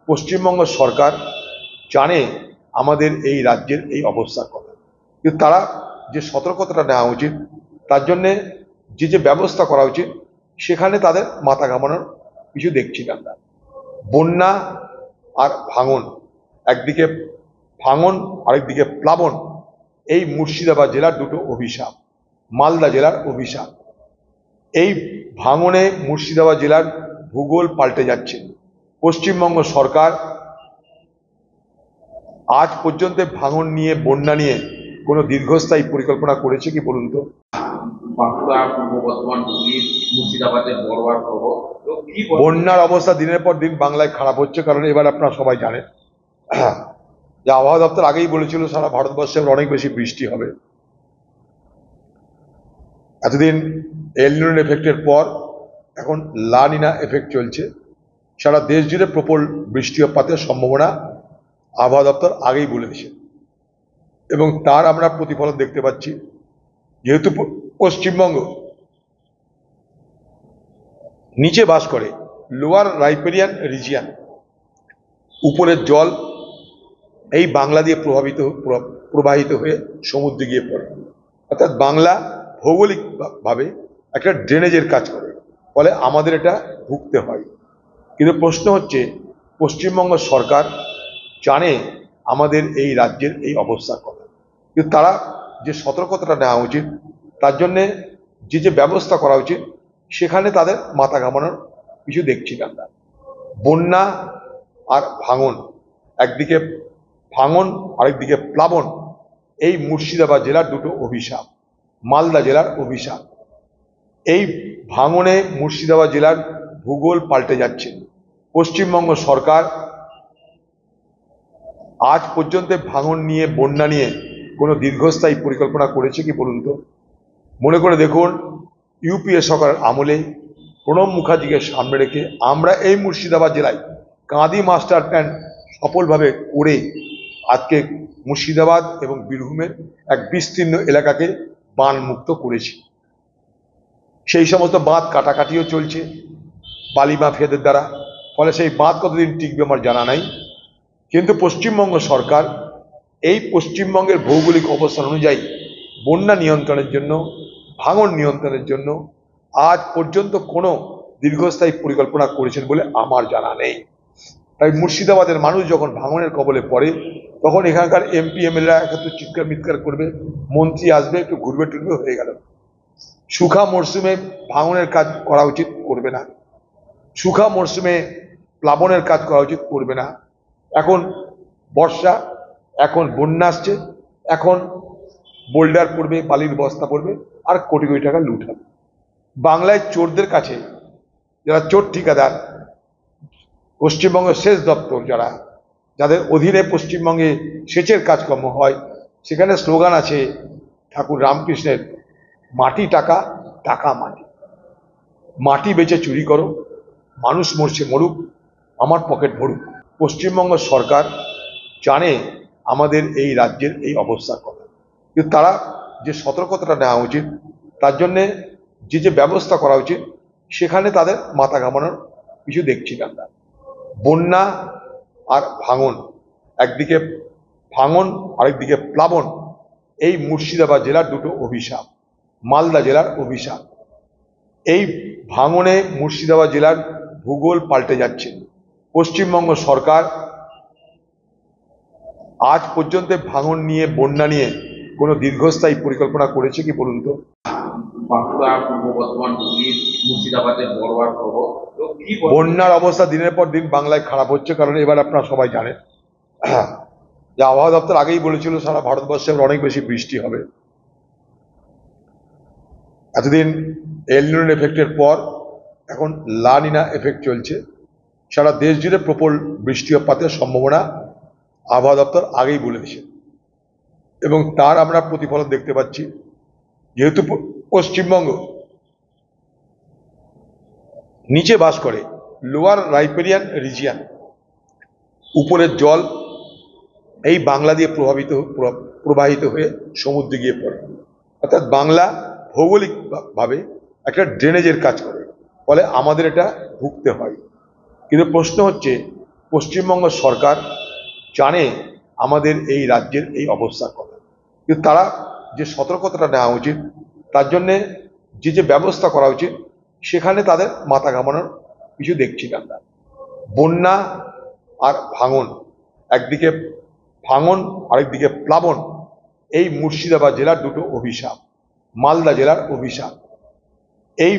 পশ্চিমবঙ্গ সরকার জানে আমাদের এই রাজ্যের এই অবস্থার কথা, কিন্তু তারা যে সতর্কতাটা নেওয়া উচিত, তার জন্যে যে ব্যবস্থা করা উচিত সেখানে তাদের মাথা ঘামানোর কিছু দেখছি না আমরা। বন্যা আর ভাঙন, একদিকে ভাঙন আরেকদিকে প্লাবন, এই মুর্শিদাবাদ জেলার দুটো অভিশাপ, মালদা জেলার অভিশাপ। এই ভাঙনে মুর্শিদাবাদ জেলার ভূগোল পাল্টে যাচ্ছে। পশ্চিমবঙ্গ সরকার আজ পর্যন্ত ভাঙন নিয়ে, বন্যা নিয়ে কোনো দীর্ঘস্থায়ী পরিকল্পনা করেছে কি বলুন তো? বাঁকুড়া, পূর্ব বর্ধমান, হুগলি, মুর্শিদাবাদের বড়োয়ার সহ বন্যার অবস্থা দিনের পর দিন বাংলায় খারাপ হচ্ছে, কারণ এবার আপনারা সবাই জানেন যে আবহাওয়া দপ্তর আগেই বলেছিল সারা ভারতবর্ষে অনেক বেশি বৃষ্টি হবে। এতদিন এল নিনো এফেক্টের পর এখন লা নিনা এফেক্ট চলছে। সারা দেশ জুড়ে প্রবল বৃষ্টিপাতের সম্ভাবনা আবহাওয়া দপ্তর আগেই বলে দিয়েছে, এবং তার আমরা প্রতিফলন দেখতে পাচ্ছি। যেহেতু পশ্চিমবঙ্গ নিচে বাস করে, লোয়ার রাইপেরিয়ান রিজিয়ান, উপরের জল এই বাংলা দিয়ে প্রবাহিত হয়ে সমুদ্রে গিয়ে পড়ে, অর্থাৎ বাংলা ভৌগোলিকভাবে একটা ড্রেনেজের কাজ করে, ফলে আমাদের এটা ভুগতে হয়। কিন্তু প্রশ্ন হচ্ছে, পশ্চিমবঙ্গ সরকার জানে আমাদের এই রাজ্যের এই অবস্থার কথা, কিন্তু তারা যে সতর্কতাটা নেওয়া উচিত, তার জন্যে যে ব্যবস্থা করা উচিত সেখানে তাদের মাথা ঘামানোর কিছু দেখছি না আমরা। বন্যা আর ভাঙন, একদিকে ভাঙন আরেকদিকে প্লাবন, এই মুর্শিদাবাদ জেলার দুটো অভিশাপ, মালদা জেলার অভিশাপ। এই ভাঙনে মুর্শিদাবাদ জেলার ভূগোল পাল্টে যাচ্ছে। পশ্চিমবঙ্গ সরকার আজ পর্যন্ত ভাঙন নিয়ে, বন্যা নিয়ে কোনো দীর্ঘস্থায়ী পরিকল্পনা করেছে কি বলুন তো? মনে করে দেখুন, ইউপিএ সরকারের আমলে প্রণব মুখার্জিকে সামনে রেখে আমরা এই মুর্শিদাবাদ জেলায় কাঁদি মাস্টার প্ল্যান সফলভাবে করে আজকে মুর্শিদাবাদ এবং বীরভূমের এক বিস্তীর্ণ এলাকাকে বান মুক্ত করেছি। সেই সমস্ত বাঁধ কাটাকাটিও চলছে বালি মাফিয়াদের দ্বারা, ফলে সেই বাঁধ কতদিন টিকবে আমার জানা নাই। কিন্তু পশ্চিমবঙ্গ সরকার এই পশ্চিমবঙ্গের ভৌগোলিক অবস্থান অনুযায়ী বন্যা নিয়ন্ত্রণের জন্য, ভাঙন নিয়ন্ত্রণের জন্য আজ পর্যন্ত কোনো দীর্ঘস্থায়ী পরিকল্পনা করেছেন বলে আমার জানা নেই। তাই মুর্শিদাবাদের মানুষ যখন ভাঙনের কবলে পড়ে, তখন এখানকার এমপি এমএলএরা একটু চিৎকার মিৎকার করবে, মন্ত্রী আসবে, একটু ঘুরবে টুরবে, হয়ে গেল। শুখা মরশুমে ভাঙনের কাজ করা উচিত, করবে না। শুখা মরশুমে প্লাবনের কাজ করা উচিত, করবে না। এখন বর্ষা, এখন বন্যা আসছে, এখন বোল্ডার পড়বে, বালির বস্তা পড়বে, আর কোটি কোটি টাকা লুট হবে। বাংলায় চোরদের কাছে, যারা চোর ঠিকাদার, পশ্চিমবঙ্গের সেচ দপ্তর যাদের অধীনে পশ্চিমবঙ্গে সেচের কাজকর্ম হয়, সেখানে স্লোগান আছে ঠাকুর রামকৃষ্ণের, মাটি টাকা, টাকা মাটি। মাটি বেচে চুরি করো, মানুষ মরছে মরুক, আমার পকেট ভরুক। পশ্চিমবঙ্গ সরকার জানে আমাদের এই রাজ্যের এই অবস্থার কথা, কিন্তু তারা যে সতর্কতাটা নেওয়া উচিত, তার জন্যে যে ব্যবস্থা করা উচিত সেখানে তাদের মাথা ঘামানোর কিছু দেখছি না আমরা। বন্যা আর ভাঙন, একদিকে ভাঙন আরেকদিকে প্লাবন, এই মুর্শিদাবাদ জেলার দুটো অভিশাপ, মালদা জেলার অভিশাপ। এই ভাঙনে মুর্শিদাবাদ জেলার ভূগোল পাল্টে যাচ্ছে। পশ্চিমবঙ্গ সরকার আজ পর্যন্ত ভাঙন নিয়ে, বন্যা নিয়ে কোনো দীর্ঘস্থায়ী পরিকল্পনা করেছে কি বলুন তো? বাঁকুড়া, পূর্ব বর্ধমান, হুগলি, মুর্শিদাবাদের বড়োয়ার সহ বন্যার অবস্থা দিনের পর দিন বাংলায় খারাপ হচ্ছে, কারণ এবার আপনারা সবাই জানেন যে আবহাওয়া দপ্তর আগেই বলেছিল সারা ভারতবর্ষে অনেক বেশি বৃষ্টি হবে। এতদিন এল নিনো এফেক্টের পর এখন লা নিনা এফেক্ট চলছে। সারা দেশ জুড়ে প্রবল বৃষ্টিপাতের সম্ভাবনা আবহাওয়া দপ্তর আগেই বলে দিয়েছে, এবং তার আমরা প্রতিফলন দেখতে পাচ্ছি। যেহেতু পশ্চিমবঙ্গ নিচে বাস করে, লোয়ার রাইপেরিয়ান রিজিয়ান, উপরের জল এই বাংলা দিয়ে প্রবাহিত হয়ে সমুদ্রে গিয়ে পড়ে, অর্থাৎ বাংলা ভৌগোলিকভাবে একটা ড্রেনেজের কাজ করে, ফলে আমাদের এটা ভুগতে হয়। কিন্তু প্রশ্ন হচ্ছে, পশ্চিমবঙ্গ সরকার জানে আমাদের এই রাজ্যের এই অবস্থার কথা, কিন্তু তারা যে সতর্কতাটা নেওয়া উচিত, তার জন্যে যে ব্যবস্থা করা উচিত সেখানে তাদের মাথা ঘামানোর কিছু দেখছি না আমরা। বন্যা আর ভাঙন, একদিকে ভাঙন আরেকদিকে প্লাবন, এই মুর্শিদাবাদ জেলার দুটো অভিশাপ, মালদা জেলার অভিশাপ। এই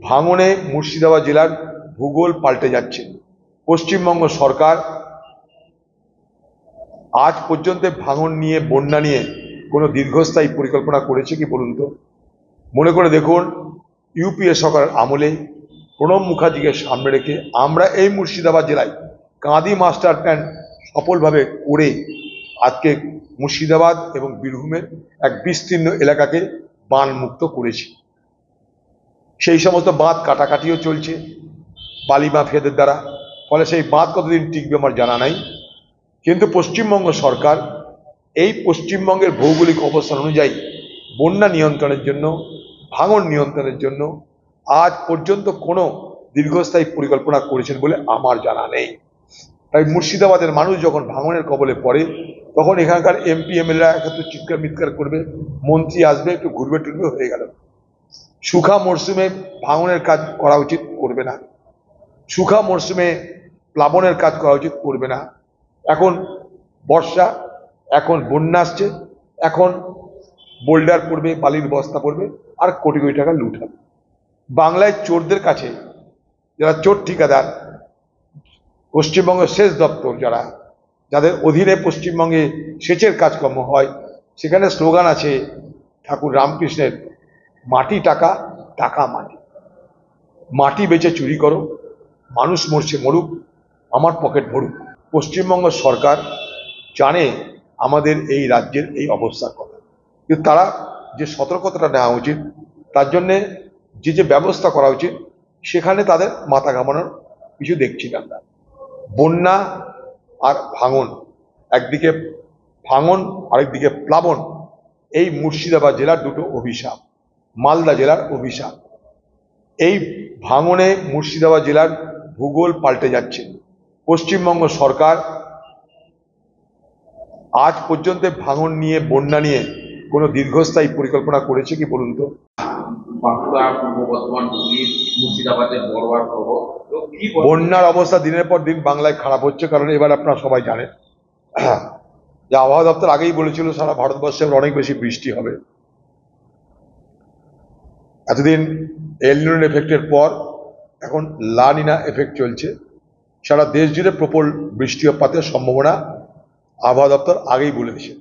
ভাঙনে মুর্শিদাবাদ জেলার ভূগোল পাল্টে যাচ্ছে। পশ্চিমবঙ্গ সরকার আজ পর্যন্ত ভাঙন নিয়ে, বন্যা নিয়ে কোনো দীর্ঘস্থায়ী পরিকল্পনা করেছে কি বলুন তো? মনে করে দেখুন, ইউপিএ সরকারের আমলে প্রণব মুখার্জিকে সামনে রেখে আমরা এই মুর্শিদাবাদ জেলায় কাঁদি মাস্টার প্ল্যান সফলভাবে করে আজকে মুর্শিদাবাদ এবং বীরভূমের এক বিস্তীর্ণ এলাকাকে বান মুক্ত করেছি। সেই সমস্ত বাঁধ কাটাকাটিও চলছে বালি মাফিয়াদের দ্বারা, ফলে সেই বাঁধ কতদিন টিকবে আমার জানা নাই। কিন্তু পশ্চিমবঙ্গ সরকার এই পশ্চিমবঙ্গের ভৌগোলিক অবস্থান অনুযায়ী বন্যা নিয়ন্ত্রণের জন্য, ভাঙন নিয়ন্ত্রণের জন্য আজ পর্যন্ত কোনো দীর্ঘস্থায়ী পরিকল্পনা করেছেন বলে আমার জানা নেই। তাই মুর্শিদাবাদের মানুষ যখন ভাঙনের কবলে পড়ে, তখন এখানকার এমপি এমএলএরা একটু চিৎকার মিৎকার করবে, মন্ত্রী আসবে, একটু ঘুরবে টুরবে, হয়ে গেল। শুখা মরশুমে ভাঙনের কাজ করা উচিত, করবে না। শুখা মরশুমে প্লাবনের কাজ করা উচিত, করবে না। এখন বর্ষা, এখন বন্যা আসছে, এখন বোল্ডার পড়বে, বালির বস্তা পড়বে, আর কোটি কোটি টাকা লুট হবে। বাংলায় চোরদের কাছে, যারা চোর ঠিকাদার, পশ্চিমবঙ্গের সেচ দপ্তর যাদের অধীনে পশ্চিমবঙ্গে সেচের কাজকর্ম হয়, সেখানে স্লোগান আছে ঠাকুর রামকৃষ্ণের, মাটি টাকা, টাকা মাটি। মাটি বেচে চুরি করো, মানুষ মরছে মরুক, আমার পকেট ভরুক। পশ্চিমবঙ্গ সরকার জানে আমাদের এই রাজ্যের এই অবস্থার কথা, কিন্তু তারা যে সতর্কতাটা নেওয়া উচিত, তার জন্যে যে ব্যবস্থা করা উচিত সেখানে তাদের মাথা ঘামানোর কিছু দেখছি না আমরা। বন্যা আর ভাঙন, একদিকে ভাঙন আরেকদিকে প্লাবন, এই মুর্শিদাবাদ জেলার দুটো অভিশাপ, মালদা জেলার অভিশাপ। এই ভাঙনে মুর্শিদাবাদ জেলার ভূগোল পাল্টে যাচ্ছে। পশ্চিমবঙ্গ সরকার আজ পর্যন্ত ভাঙন নিয়ে, বন্যা নিয়ে কোনো দীর্ঘস্থায়ী পরিকল্পনা করেছে কি বলুন তো? বাঁকুড়া, পূর্ব বর্ধমান, হুগলি, মুর্শিদাবাদের বড়োয়া সহ কি বন্যার অবস্থা দিনের পর দিন বাংলায় খারাপ হচ্ছে, কারণ এবার আপনারা সবাই জানেন যে আবহাওয়া দপ্তর আগেই বলেছিল সারা ভারতবর্ষে অনেক বেশি বৃষ্টি হবে। এতদিন এল নিনো এফেক্টের পর এখন লা নিনা এফেক্ট চলছে। সারা দেশ জুড়ে প্রবল বৃষ্টিপাতের সম্ভাবনা আবহাওয়া দপ্তর আগেই বলে দিয়েছে।